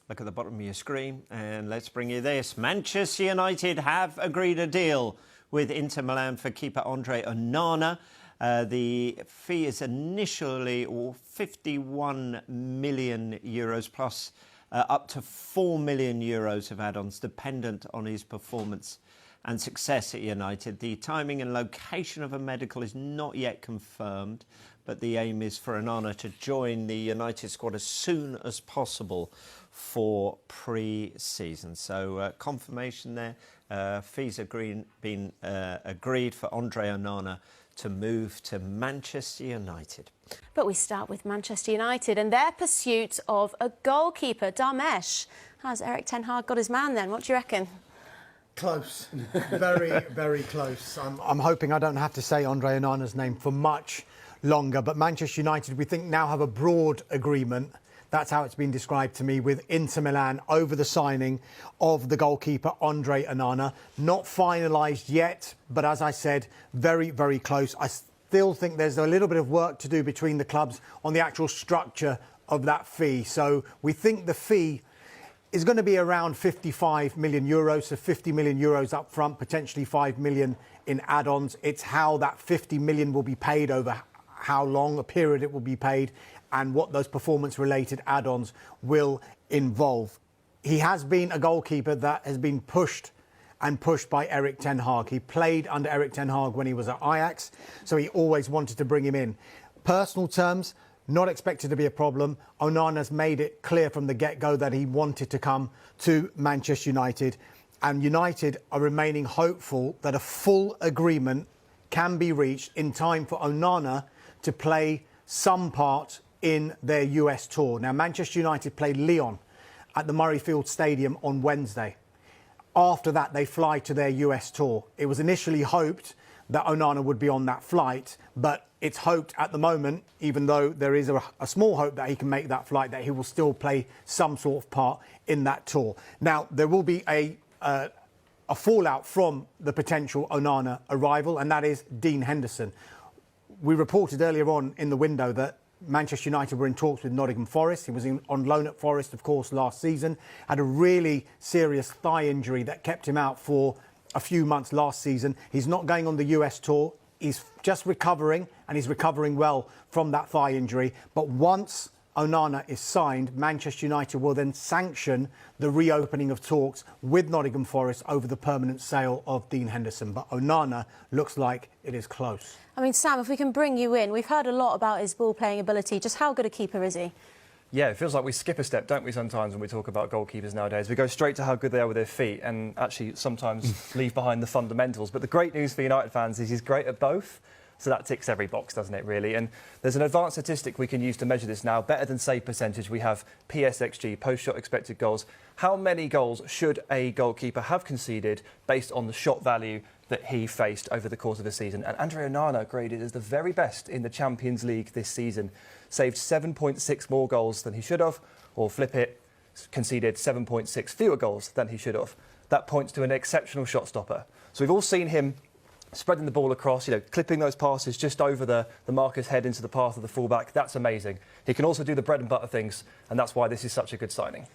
look at the bottom of your screen and let's bring you this. Manchester United have agreed a deal with Inter Milan for keeper Andre Onana. The fee is initially 51 million euros plus up to 4 million euros of add-ons, dependent on his performance and success at United. The timing and location of a medical is not yet confirmed, but the aim is for Onana to join the United squad as soon as possible for pre-season. So confirmation there. Fees been agreed for Andre Onana to move to Manchester United. But we start with Manchester United and their pursuit of a goalkeeper, Dharmesh. How's Erik ten Hag got his man then? What do you reckon? Close. Very, very close. I'm hoping I don't have to say Andre Onana's name for much longer, but Manchester United, we think, now have a broad agreement. That's how it's been described to me, with Inter Milan over the signing of the goalkeeper Andre Onana. Not finalised yet, but as I said, very, very close. I still think there's a little bit of work to do between the clubs on the actual structure of that fee. So we think the fee is going to be around 55 million euros, so 50 million euros up front, potentially 5 million in add-ons. It's how that 50 million will be paid, over how long a period it will be paid, and what those performance-related add-ons will involve. He has been a goalkeeper that has been pushed by Erik ten Hag. He played under Erik ten Hag when he was at Ajax, so he always wanted to bring him in. Personal terms, not expected to be a problem. Onana's made it clear from the get-go that he wanted to come to Manchester United, and United are remaining hopeful that a full agreement can be reached in time for Onana to play some part in their US tour. Now, Manchester United played Lyon at the Murrayfield Stadium on Wednesday. After that, they fly to their US tour. It was initially hoped that Onana would be on that flight, but it's hoped at the moment, even though there is a small hope that he can make that flight, that he will still play some sort of part in that tour. Now, there will be a fallout from the potential Onana arrival, and that is Dean Henderson. We reported earlier on in the window that Manchester United were in talks with Nottingham Forest. He was on loan at Forest, of course, last season. Had a really serious thigh injury that kept him out for a few months last season. He's not going on the US tour. He's just recovering, and he's recovering well from that thigh injury. But once Onana is signed, Manchester United will then sanction the reopening of talks with Nottingham Forest over the permanent sale of Dean Henderson. But Onana looks like it is close. I mean, Sam, if we can bring you in, we've heard a lot about his ball-playing ability. Just how good a keeper is he? Yeah, it feels like we skip a step, don't we, sometimes when we talk about goalkeepers nowadays. We go straight to how good they are with their feet and actually sometimes leave behind the fundamentals. But the great news for United fans is he's great at both. So that ticks every box, doesn't it, really? And there's an advanced statistic we can use to measure this now. Better than save percentage, we have PSXG, post-shot expected goals. How many goals should a goalkeeper have conceded based on the shot value that he faced over the course of the season? And Andre Onana, graded as the very best in the Champions League this season, saved 7.6 more goals than he should have, or flip it, conceded 7.6 fewer goals than he should have. That points to an exceptional shot stopper. So we've all seen him spreading the ball across, clipping those passes just over the marker's head into the path of the fullback. That's amazing. He can also do the bread and butter things, and that's why this is such a good signing.